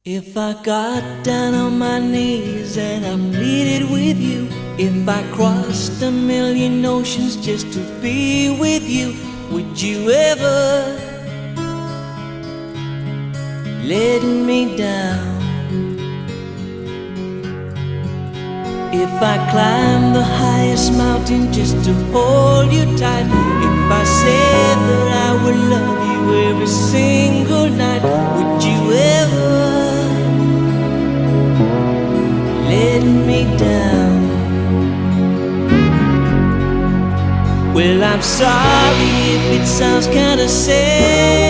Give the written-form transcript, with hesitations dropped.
If I got down on my knees and I pleaded with you, if I crossed a million oceans just to be with you, would you ever let me down? If I climbed the highest mountain just to hold you tight, if I said that I would love you every single night, would you ever let me down? Well, I'm sorry if it sounds kinda sad,